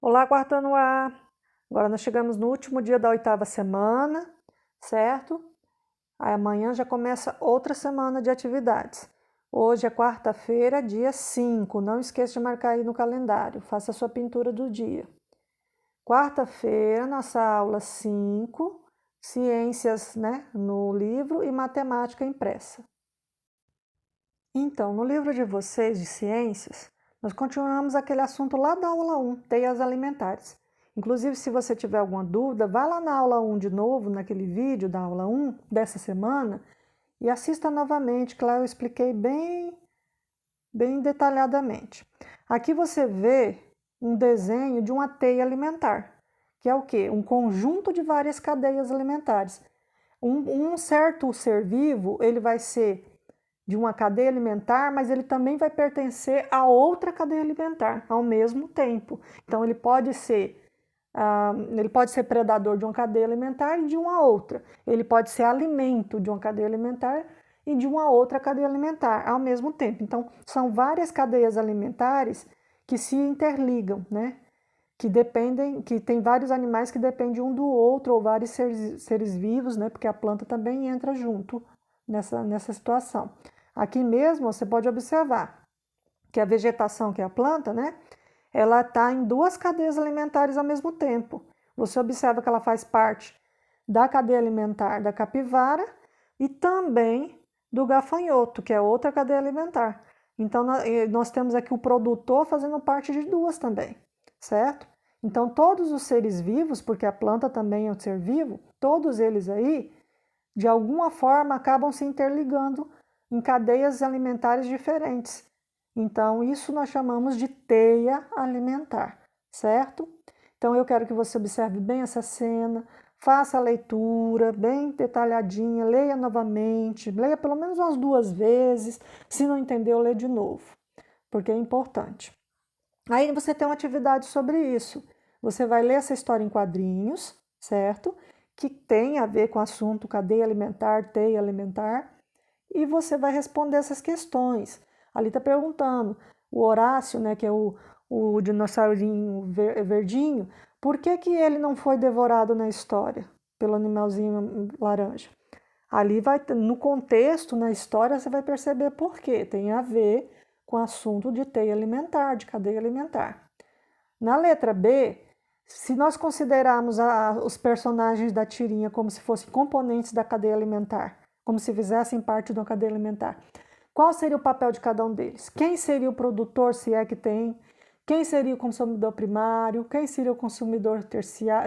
Olá, quarto ano A! Agora nós chegamos no último dia da 8ª semana, certo? Aí amanhã já começa outra semana de atividades. Hoje é quarta-feira, dia 5. Não esqueça de marcar aí no calendário. Faça a sua pintura do dia. Quarta-feira, nossa aula 5, ciências, né, no livro e matemática impressa. Então, no livro de vocês de ciências, nós continuamos aquele assunto lá da aula 1, teias alimentares. Inclusive, se você tiver alguma dúvida, vá lá na aula 1 de novo, naquele vídeo da aula 1 dessa semana, e assista novamente, que lá eu expliquei bem detalhadamente. Aqui você vê um desenho de uma teia alimentar, que é o quê? Um conjunto de várias cadeias alimentares. Um certo ser vivo, ele vai ser de uma cadeia alimentar, mas ele também vai pertencer a outra cadeia alimentar ao mesmo tempo. Então ele pode ser predador de uma cadeia alimentar e de uma outra. Ele pode ser alimento de uma cadeia alimentar e de uma outra cadeia alimentar ao mesmo tempo. Então são várias cadeias alimentares que se interligam, né? Que tem vários animais que dependem um do outro, ou vários seres vivos, né? Porque a planta também entra junto nessa situação. Aqui mesmo você pode observar que a vegetação, que é a planta, né? Ela está em duas cadeias alimentares ao mesmo tempo. Você observa que ela faz parte da cadeia alimentar da capivara e também do gafanhoto, que é outra cadeia alimentar. Então, nós temos aqui o produtor fazendo parte de duas também, certo? Então, todos os seres vivos, porque a planta também é um ser vivo, todos eles aí, de alguma forma, acabam se interligando em cadeias alimentares diferentes. Então, isso nós chamamos de teia alimentar, certo? Então, eu quero que você observe bem essa cena, faça a leitura bem detalhadinha, leia novamente, leia pelo menos umas 2 vezes. Se não entendeu, lê de novo, porque é importante. Aí você tem uma atividade sobre isso. Você vai ler essa história em quadrinhos, certo? Que tem a ver com o assunto cadeia alimentar, teia alimentar, e você vai responder essas questões. Ali está perguntando, o Horácio, né, que é o dinossaurinho verdinho, por que ele não foi devorado na história pelo animalzinho laranja? Ali vai, no contexto, na história, você vai perceber por quê. Tem a ver com o assunto de teia alimentar, de cadeia alimentar. Na letra B, se nós considerarmos os personagens da tirinha como se fossem componentes da cadeia alimentar, como se fizessem parte de uma cadeia alimentar, qual seria o papel de cada um deles? Quem seria o produtor, se é que tem? Quem seria o consumidor primário? Quem seria o consumidor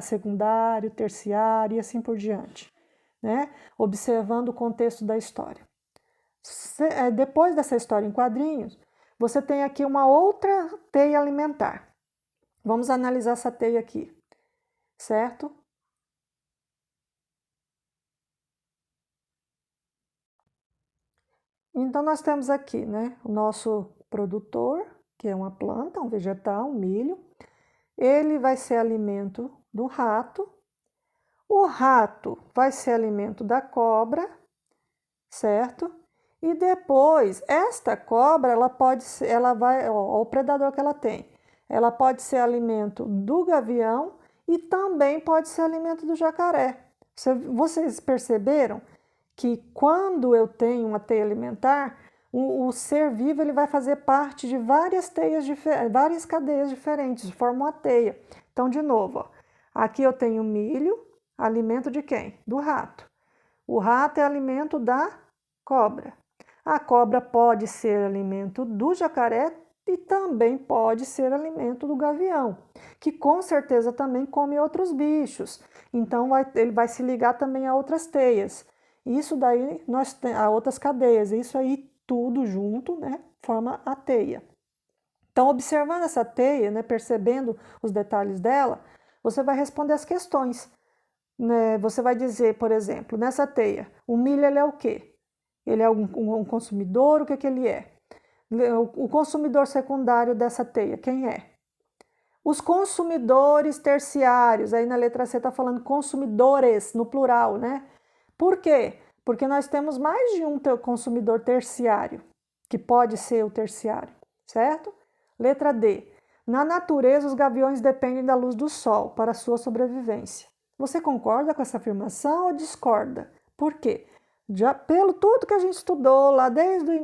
secundário, terciário e assim por diante, né? Observando o contexto da história. Depois dessa história em quadrinhos, você tem aqui uma outra teia alimentar. Vamos analisar essa teia aqui, certo? Então, nós temos aqui, né, o nosso produtor, que é uma planta, um vegetal, um milho. Ele vai ser alimento do rato. O rato vai ser alimento da cobra, certo? E depois, esta cobra, ela pode ser, ela vai, ó, o predador que ela tem. Ela pode ser alimento do gavião e também pode ser alimento do jacaré. Vocês perceberam que quando eu tenho uma teia alimentar, o ser vivo ele vai fazer parte de várias várias cadeias diferentes, formam uma teia. Então, de novo, ó, aqui eu tenho milho, alimento de quem? Do rato. O rato é alimento da cobra. A cobra pode ser alimento do jacaré e também pode ser alimento do gavião, que com certeza também come outros bichos. Então ele vai se ligar também a outras teias. Isso daí nós temos a outras cadeias. Isso aí tudo junto, né, forma a teia. Então, observando essa teia, né, percebendo os detalhes dela, você vai responder as questões. Né? Você vai dizer, por exemplo, nessa teia, o milho ele é o quê? Ele é um consumidor, o que ele é? O consumidor secundário dessa teia, quem é? Os consumidores terciários, aí na letra C está falando consumidores, no plural, né? Por quê? Porque nós temos mais de um consumidor terciário, que pode ser o terciário, certo? Letra D. Na natureza, os gaviões dependem da luz do sol para sua sobrevivência. Você concorda com essa afirmação ou discorda? Por quê? Já pelo tudo que a gente estudou lá desde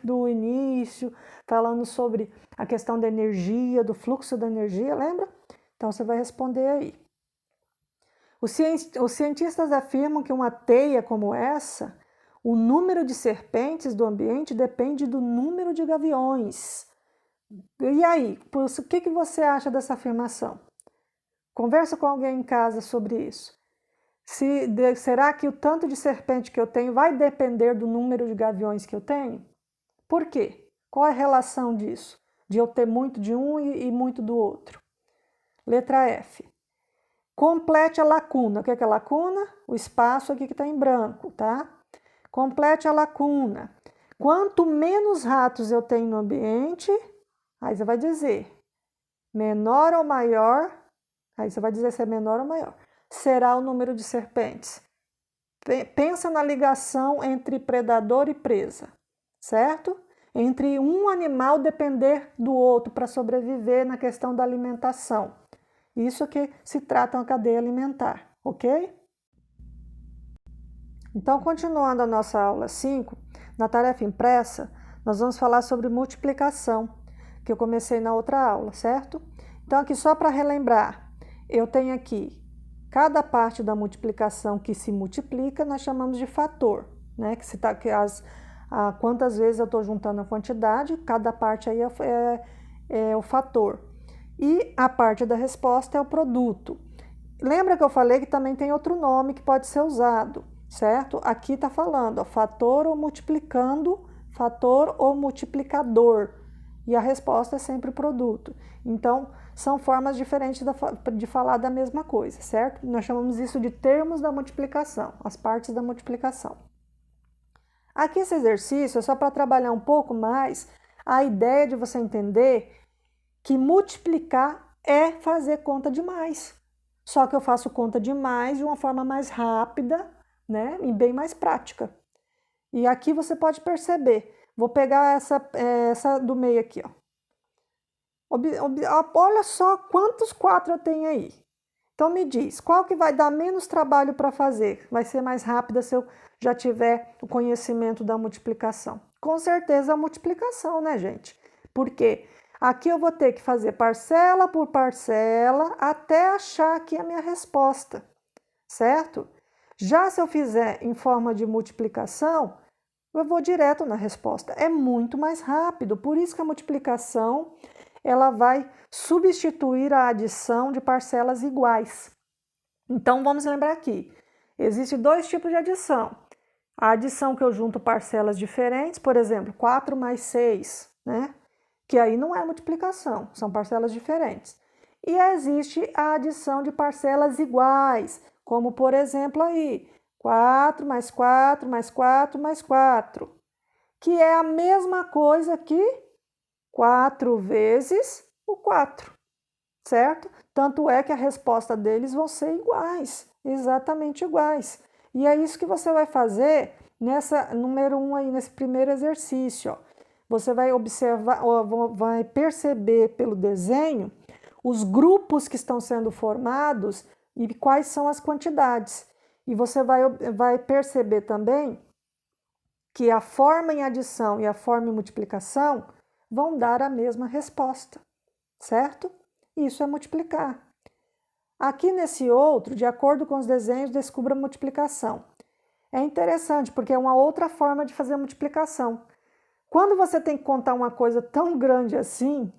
do início, falando sobre a questão da energia, do fluxo da energia, lembra? Então você vai responder aí. Os cientistas afirmam que uma teia como essa, o número de serpentes do ambiente depende do número de gaviões. E aí, o que você acha dessa afirmação? Conversa com alguém em casa sobre isso. Será que o tanto de serpente que eu tenho vai depender do número de gaviões que eu tenho? Por quê? Qual é a relação disso? De eu ter muito de um e muito do outro. Letra F. Complete a lacuna. O que é lacuna? O espaço aqui que está em branco, tá? Complete a lacuna. Quanto menos ratos eu tenho no ambiente, aí você vai dizer menor ou maior, aí você vai dizer se é menor ou maior, será o número de serpentes. Pensa na ligação entre predador e presa, certo? Entre um animal depender do outro para sobreviver na questão da alimentação. Isso que se trata uma cadeia alimentar, ok? Então, continuando a nossa aula 5, na tarefa impressa, nós vamos falar sobre multiplicação, que eu comecei na outra aula, certo? Então, aqui só para relembrar, eu tenho aqui cada parte da multiplicação que se multiplica, nós chamamos de fator, né? Quantas vezes eu estou juntando a quantidade, cada parte aí é o fator. E a parte da resposta é o produto. Lembra que eu falei que também tem outro nome que pode ser usado, certo? Aqui está falando, ó, fator ou multiplicando, fator ou multiplicador. E a resposta é sempre o produto. Então, são formas diferentes de falar da mesma coisa, certo? Nós chamamos isso de termos da multiplicação, as partes da multiplicação. Aqui esse exercício é só para trabalhar um pouco mais a ideia de você entender que multiplicar é fazer conta de mais. Só que eu faço conta de mais de uma forma mais rápida, né? E bem mais prática. E aqui você pode perceber. Vou pegar essa do meio aqui, ó. Olha só quantos 4 eu tenho aí. Então me diz, qual que vai dar menos trabalho para fazer? Vai ser mais rápida se eu já tiver o conhecimento da multiplicação? Com certeza a multiplicação, né, gente? Porque aqui eu vou ter que fazer parcela por parcela até achar aqui a minha resposta, certo? Já se eu fizer em forma de multiplicação, eu vou direto na resposta. É muito mais rápido, por isso que a multiplicação ela vai substituir a adição de parcelas iguais. Então, vamos lembrar aqui, existem dois tipos de adição. A adição que eu junto parcelas diferentes, por exemplo, 4 mais 6, né? Que aí não é multiplicação, são parcelas diferentes. E existe a adição de parcelas iguais, como por exemplo aí, 4 mais 4 mais 4 mais 4, que é a mesma coisa que 4 vezes o 4, certo? Tanto é que a resposta deles vão ser iguais, exatamente iguais. E é isso que você vai fazer nessa número 1 aí, nesse primeiro exercício, ó. Você vai observar, vai perceber pelo desenho os grupos que estão sendo formados e quais são as quantidades. E você vai perceber também que a forma em adição e a forma em multiplicação vão dar a mesma resposta, certo? Isso é multiplicar. Aqui nesse outro, de acordo com os desenhos, descubra a multiplicação. É interessante porque é uma outra forma de fazer a multiplicação. Quando você tem que contar uma coisa tão grande assim,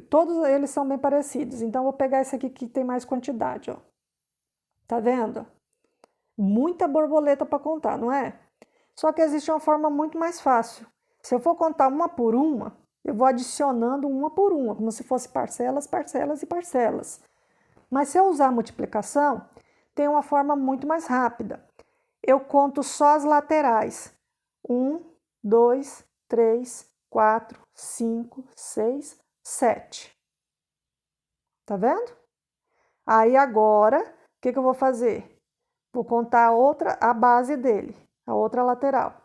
todos eles são bem parecidos. Então, eu vou pegar esse aqui que tem mais quantidade, ó. Tá vendo? Muita borboleta para contar, não é? Só que existe uma forma muito mais fácil. Se eu for contar uma por uma, eu vou adicionando uma por uma, como se fosse parcelas, parcelas e parcelas. Mas se eu usar a multiplicação, tem uma forma muito mais rápida. Eu conto só as laterais. 1, 2, 3, 4, 5, 6, 7. Tá vendo? Aí agora, o que eu vou fazer? Vou contar a base dele, a outra lateral.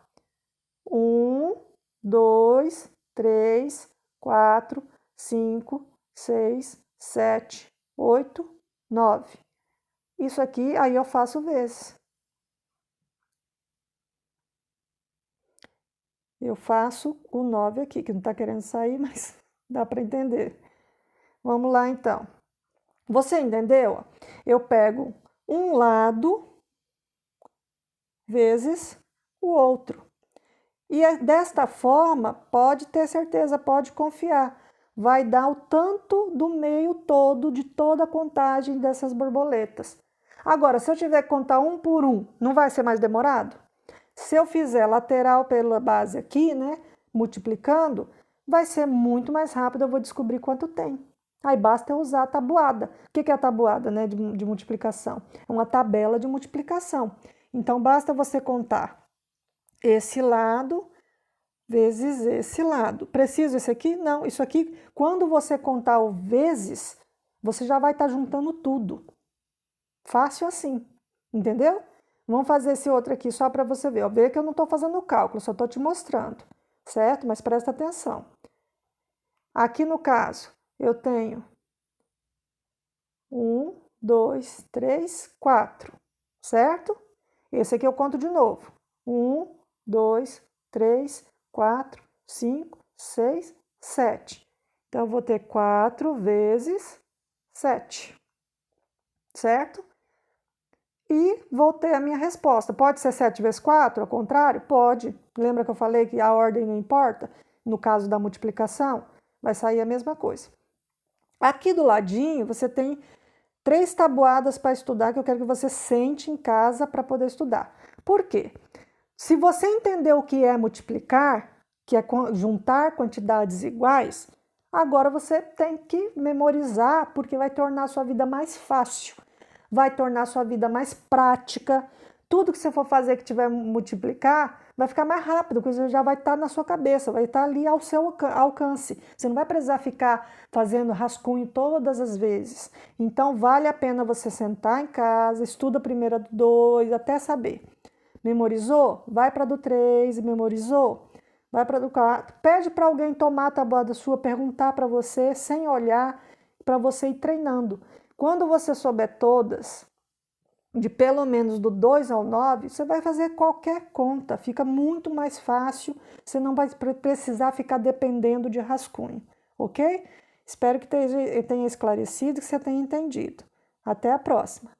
1, 2, 3, 4, 5, 6, 7, 8, 9. Isso aqui, aí eu faço vezes. Eu faço o 9 aqui, que não está querendo sair, mas dá para entender. Vamos lá, então. Você entendeu? Eu pego um lado vezes o outro. E desta forma, pode ter certeza, pode confiar. Vai dar o tanto do meio todo de toda a contagem dessas borboletas. Agora, se eu tiver que contar um por um, não vai ser mais demorado? Se eu fizer lateral pela base aqui, né, multiplicando, vai ser muito mais rápido, eu vou descobrir quanto tem. Aí basta eu usar a tabuada. O que é a tabuada, né, de multiplicação? É uma tabela de multiplicação. Então, basta você contar esse lado vezes esse lado. Preciso esse aqui? Não, isso aqui, quando você contar o vezes, você já vai estar juntando tudo. Fácil assim, entendeu? Vamos fazer esse outro aqui só para você ver. Vê que eu não estou fazendo o cálculo, só estou te mostrando, certo? Mas presta atenção. Aqui no caso, eu tenho 1, 2, 3, 4, certo? Esse aqui eu conto de novo. 1, 2, 3, 4, 5, 6, 7. Então, eu vou ter 4 vezes 7, certo? E vou ter a minha resposta. Pode ser 7 vezes 4, ao contrário? Pode. Lembra que eu falei que a ordem não importa? No caso da multiplicação, vai sair a mesma coisa. Aqui do ladinho, você tem 3 tabuadas para estudar que eu quero que você sente em casa para poder estudar. Por quê? Se você entender o que é multiplicar, que é juntar quantidades iguais, agora você tem que memorizar, porque vai tornar a sua vida mais fácil, vai tornar a sua vida mais prática. Tudo que você for fazer que tiver multiplicar, vai ficar mais rápido, porque você já vai estar na sua cabeça, vai estar ali ao seu alcance. Você não vai precisar ficar fazendo rascunho todas as vezes. Então, vale a pena você sentar em casa, estuda a primeira do 2, até saber. Memorizou? Vai para a do 3, memorizou? Vai para a do 4. Pede para alguém tomar a tabuada sua, perguntar para você, sem olhar, para você ir treinando. Quando você souber todas, de pelo menos do 2 ao 9, você vai fazer qualquer conta, fica muito mais fácil, você não vai precisar ficar dependendo de rascunho, ok? Espero que tenha esclarecido, que você tenha entendido. Até a próxima!